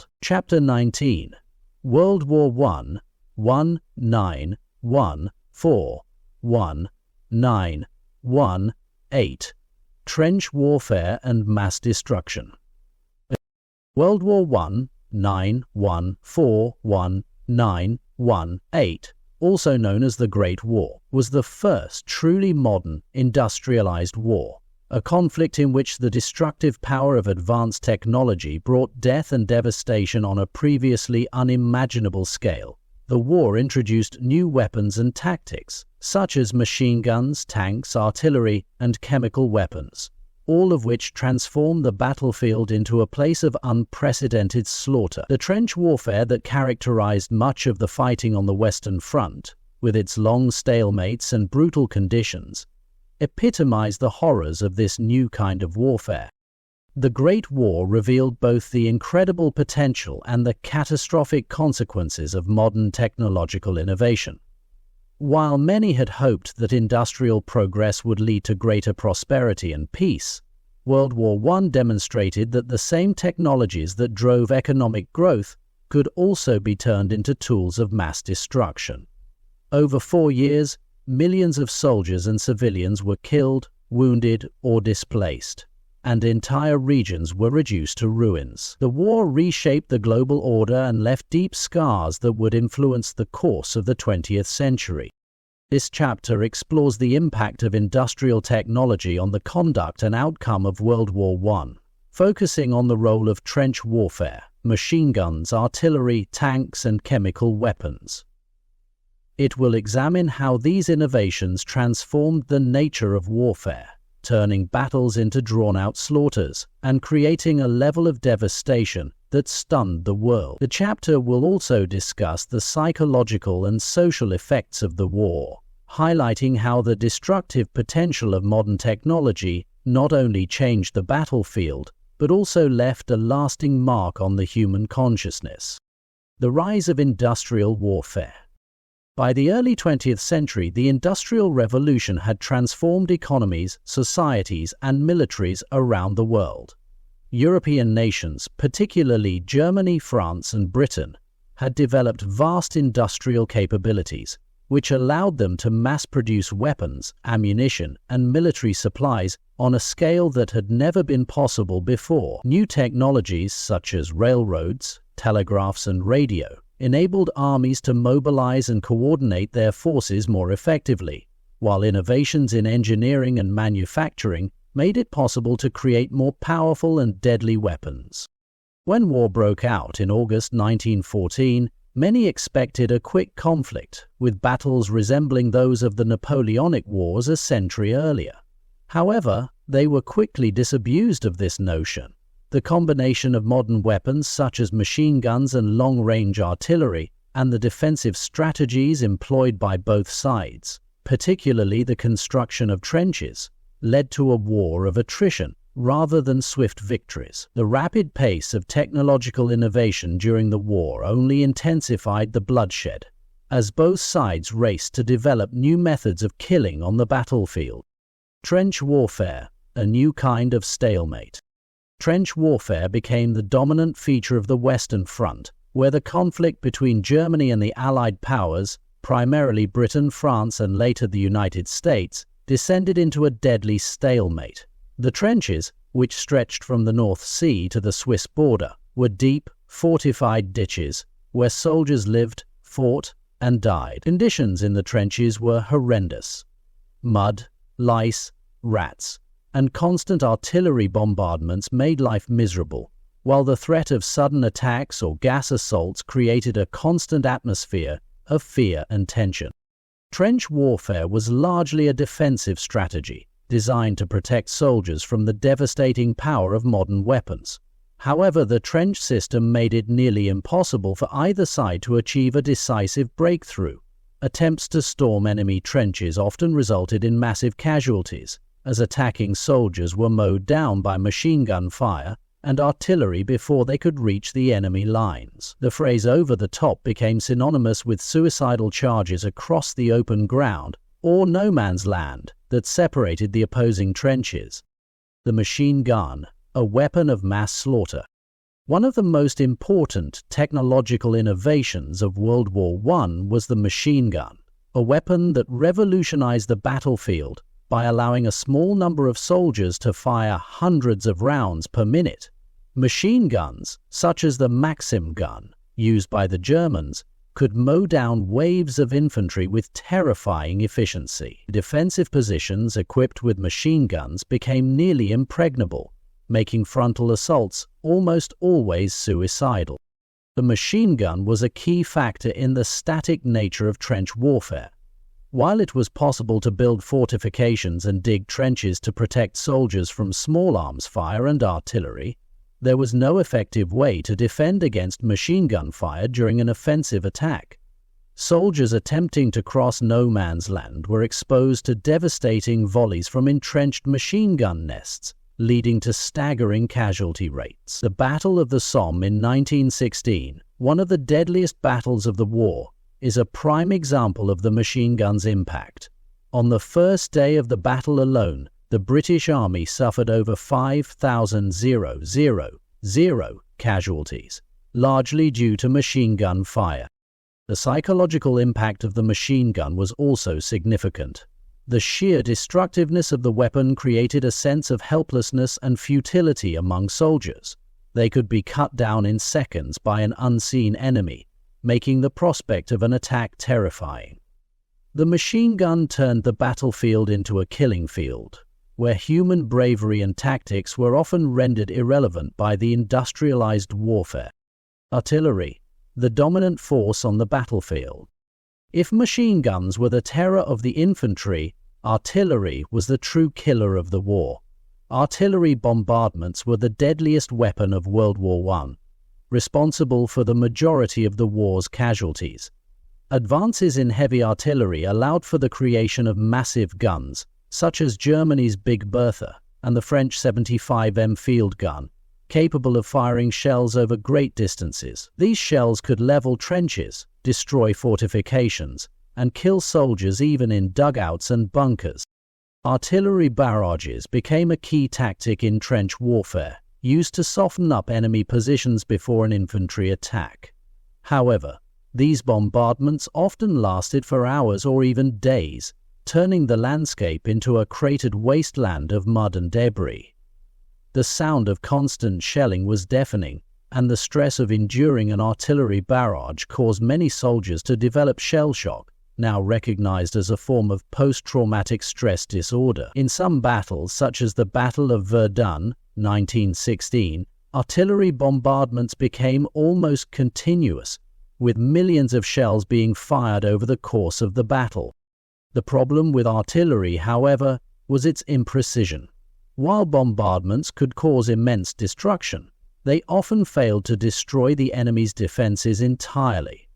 World. Chapter 19. World War I, 1914-1918. Trench Warfare and Mass Destruction. World War I, 1914-1918, also known as the Great War, was the first truly modern, industrialized war, a conflict in which the destructive power of advanced technology brought death and devastation on a previously unimaginable scale. The war introduced new weapons and tactics, such as machine guns, tanks, artillery, and chemical weapons, all of which transformed the battlefield into a place of unprecedented slaughter. The trench warfare that characterized much of the fighting on the Western Front, with its long stalemates and brutal conditions, epitomized the horrors of this new kind of warfare. The Great War revealed both the incredible potential and the catastrophic consequences of modern technological innovation. While many had hoped that industrial progress would lead to greater prosperity and peace, World War I demonstrated that the same technologies that drove economic growth could also be turned into tools of mass destruction. Over 4 years, millions of soldiers and civilians were killed, wounded, or displaced, and entire regions were reduced to ruins. The war reshaped the global order and left deep scars that would influence the course of the 20th century. This chapter explores the impact of industrial technology on the conduct and outcome of World War I, focusing on the role of trench warfare, machine guns, artillery, tanks, and chemical weapons. It will examine how these innovations transformed the nature of warfare, turning battles into drawn-out slaughters and creating a level of devastation that stunned the world. The chapter will also discuss the psychological and social effects of the war, highlighting how the destructive potential of modern technology not only changed the battlefield, but also left a lasting mark on the human consciousness. The rise of industrial warfare. By the early 20th century, the Industrial Revolution had transformed economies, societies, and militaries around the world. European nations, particularly Germany, France, and Britain, had developed vast industrial capabilities, which allowed them to mass-produce weapons, ammunition, and military supplies on a scale that had never been possible before. New technologies such as railroads, telegraphs, and radio enabled armies to mobilize and coordinate their forces more effectively, while innovations in engineering and manufacturing made it possible to create more powerful and deadly weapons. When war broke out in August 1914, many expected a quick conflict, with battles resembling those of the Napoleonic Wars a century earlier. However, they were quickly disabused of this notion. The combination of modern weapons such as machine guns and long-range artillery, and the defensive strategies employed by both sides, particularly the construction of trenches, led to a war of attrition rather than swift victories. The rapid pace of technological innovation during the war only intensified the bloodshed, as both sides raced to develop new methods of killing on the battlefield. Trench warfare, a new kind of stalemate. Trench warfare became the dominant feature of the Western Front, where the conflict between Germany and the Allied powers, primarily Britain, France, and later the United States, descended into a deadly stalemate. The trenches, which stretched from the North Sea to the Swiss border, were deep, fortified ditches where soldiers lived, fought, and died. Conditions in the trenches were horrendous. Mud, lice, rats, and constant artillery bombardments made life miserable, while the threat of sudden attacks or gas assaults created a constant atmosphere of fear and tension. Trench warfare was largely a defensive strategy, designed to protect soldiers from the devastating power of modern weapons. However, the trench system made it nearly impossible for either side to achieve a decisive breakthrough. Attempts to storm enemy trenches often resulted in massive casualties, as attacking soldiers were mowed down by machine gun fire and artillery before they could reach the enemy lines. The phrase "over the top" became synonymous with suicidal charges across the open ground, or no man's land, that separated the opposing trenches. The machine gun, a weapon of mass slaughter. One of the most important technological innovations of World War I was the machine gun, a weapon that revolutionized the battlefield by allowing a small number of soldiers to fire hundreds of rounds per minute. Machine guns, such as the Maxim gun, used by the Germans, could mow down waves of infantry with terrifying efficiency. Defensive positions equipped with machine guns became nearly impregnable, making frontal assaults almost always suicidal. The machine gun was a key factor in the static nature of trench warfare. While it was possible to build fortifications and dig trenches to protect soldiers from small arms fire and artillery, there was no effective way to defend against machine gun fire during an offensive attack. Soldiers attempting to cross no man's land were exposed to devastating volleys from entrenched machine gun nests, leading to staggering casualty rates. The Battle of the Somme in 1916, one of the deadliest battles of the war, is a prime example of the machine gun's impact. On the first day of the battle alone, the British Army suffered over 5,000 casualties, largely due to machine gun fire. The psychological impact of the machine gun was also significant. The sheer destructiveness of the weapon created a sense of helplessness and futility among soldiers. They could be cut down in seconds by an unseen enemy, making the prospect of an attack terrifying. The machine gun turned the battlefield into a killing field, where human bravery and tactics were often rendered irrelevant by the industrialized warfare. Artillery, the dominant force on the battlefield. If machine guns were the terror of the infantry, artillery was the true killer of the war. Artillery bombardments were the deadliest weapon of World War I, responsible for the majority of the war's casualties. Advances in heavy artillery allowed for the creation of massive guns, such as Germany's Big Bertha and the French 75mm field gun, capable of firing shells over great distances. These shells could level trenches, destroy fortifications, and kill soldiers even in dugouts and bunkers. Artillery barrages became a key tactic in trench warfare, used to soften up enemy positions before an infantry attack. However, these bombardments often lasted for hours or even days, turning the landscape into a cratered wasteland of mud and debris. The sound of constant shelling was deafening, and the stress of enduring an artillery barrage caused many soldiers to develop shell shock, now recognized as a form of post-traumatic stress disorder. In some battles, such as the Battle of Verdun, 1916, artillery bombardments became almost continuous, with millions of shells being fired over the course of the battle. The problem with artillery, however, was its imprecision. While bombardments could cause immense destruction, they often failed to destroy the enemy's defenses entirely.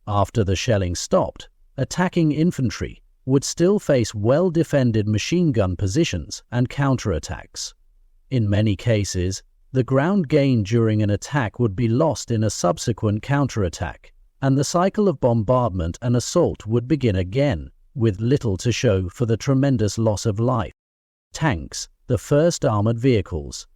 After the shelling stopped, attacking infantry would still face well-defended machine gun positions and counterattacks. In many cases, the ground gained during an attack would be lost in a subsequent counterattack, and the cycle of bombardment and assault would begin again, with little to show for the tremendous loss of life. Tanks, the first armored vehicles.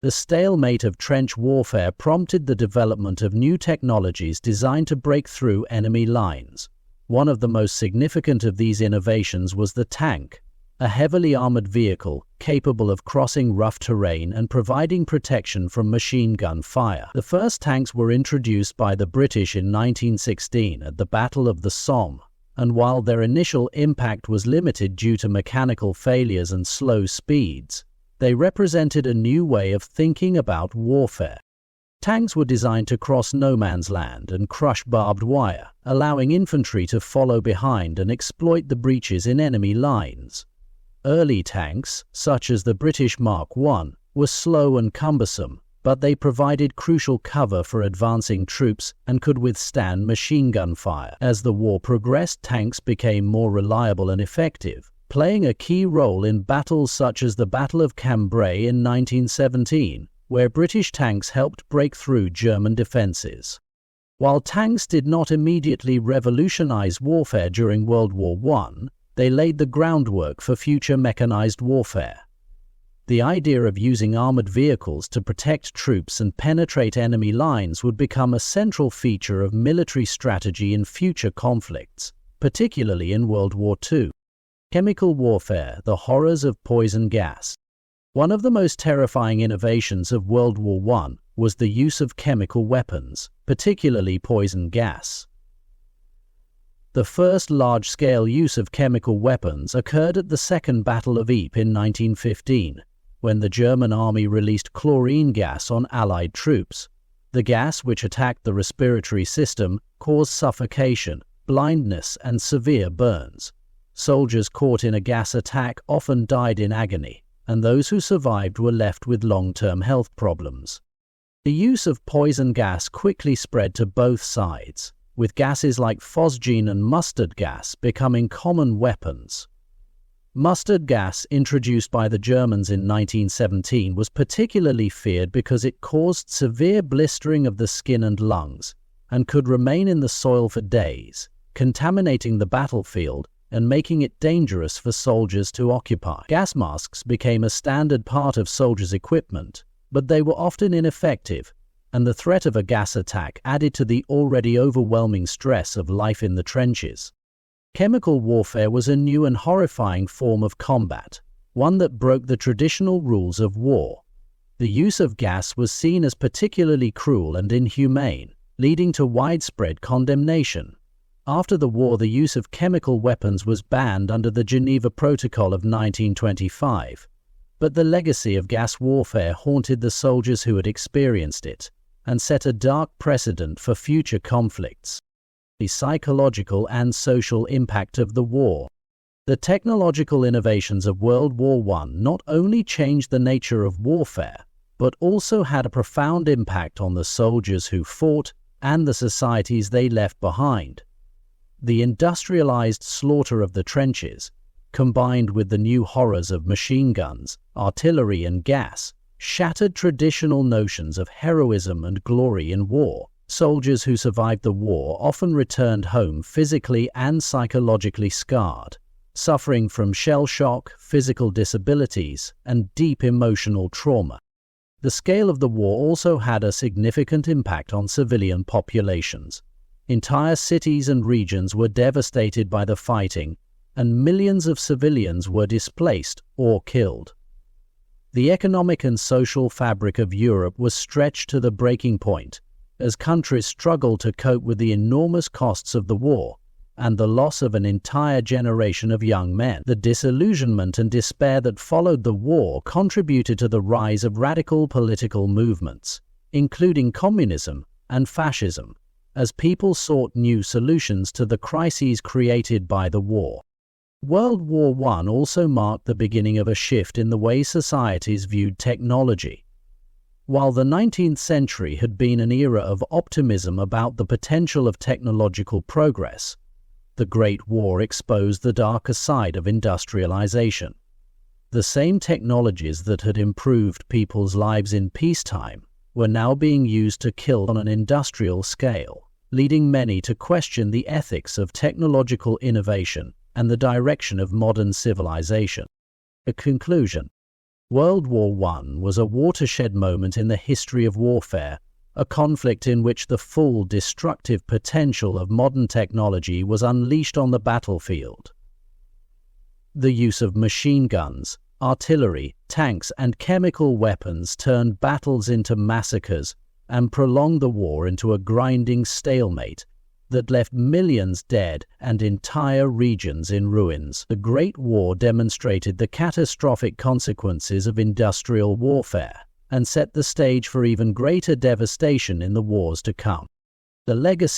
The stalemate of trench warfare prompted the development of new technologies designed to break through enemy lines. One of the most significant of these innovations was the tank, a heavily armored vehicle capable of crossing rough terrain and providing protection from machine gun fire. The first tanks were introduced by the British in 1916 at the Battle of the Somme, and while their initial impact was limited due to mechanical failures and slow speeds, they represented a new way of thinking about warfare. Tanks were designed to cross no man's land and crush barbed wire, allowing infantry to follow behind and exploit the breaches in enemy lines. Early tanks, such as the British Mark I, were slow and cumbersome, but they provided crucial cover for advancing troops and could withstand machine gun fire. As the war progressed, tanks became more reliable and effective, playing a key role in battles such as the Battle of Cambrai in 1917, where British tanks helped break through German defenses. While tanks did not immediately revolutionize warfare during World War I, they laid the groundwork for future mechanized warfare. The idea of using armored vehicles to protect troops and penetrate enemy lines would become a central feature of military strategy in future conflicts, particularly in World War II. Chemical warfare, the horrors of poison gas. One of the most terrifying innovations of World War I was the use of chemical weapons, particularly poison gas. The first large-scale use of chemical weapons occurred at the Second Battle of Ypres in 1915, when the German army released chlorine gas on Allied troops. The gas, which attacked the respiratory system, caused suffocation, blindness, and severe burns. Soldiers caught in a gas attack often died in agony, and those who survived were left with long-term health problems. The use of poison gas quickly spread to both sides, with gases like phosgene and mustard gas becoming common weapons. Mustard gas, introduced by the Germans in 1917, was particularly feared because it caused severe blistering of the skin and lungs, and could remain in the soil for days, contaminating the battlefield and making it dangerous for soldiers to occupy. Gas masks became a standard part of soldiers' equipment, but they were often ineffective, and the threat of a gas attack added to the already overwhelming stress of life in the trenches. Chemical warfare was a new and horrifying form of combat, one that broke the traditional rules of war. The use of gas was seen as particularly cruel and inhumane, leading to widespread condemnation. After the war, the use of chemical weapons was banned under the Geneva Protocol of 1925, but the legacy of gas warfare haunted the soldiers who had experienced it and set a dark precedent for future conflicts. The psychological and social impact of the war. The technological innovations of World War I not only changed the nature of warfare, but also had a profound impact on the soldiers who fought and the societies they left behind. The industrialized slaughter of the trenches, combined with the new horrors of machine guns, artillery, and gas, shattered traditional notions of heroism and glory in war. Soldiers who survived the war often returned home physically and psychologically scarred, suffering from shell shock, physical disabilities, and deep emotional trauma. The scale of the war also had a significant impact on civilian populations. Entire cities and regions were devastated by the fighting, and millions of civilians were displaced or killed. The economic and social fabric of Europe was stretched to the breaking point, as countries struggled to cope with the enormous costs of the war and the loss of an entire generation of young men. The disillusionment and despair that followed the war contributed to the rise of radical political movements, including communism and fascism, as people sought new solutions to the crises created by the war. World War I also marked the beginning of a shift in the way societies viewed technology. While the 19th century had been an era of optimism about the potential of technological progress, the Great War exposed the darker side of industrialization. The same technologies that had improved people's lives in peacetime were now being used to kill on an industrial scale, leading many to question the ethics of technological innovation and the direction of modern civilization. A conclusion. World War I was a watershed moment in the history of warfare, a conflict in which the full destructive potential of modern technology was unleashed on the battlefield. The use of machine guns, artillery, tanks, and chemical weapons turned battles into massacres and prolonged the war into a grinding stalemate that left millions dead and entire regions in ruins. The Great War demonstrated the catastrophic consequences of industrial warfare and set the stage for even greater devastation in the wars to come. The legacy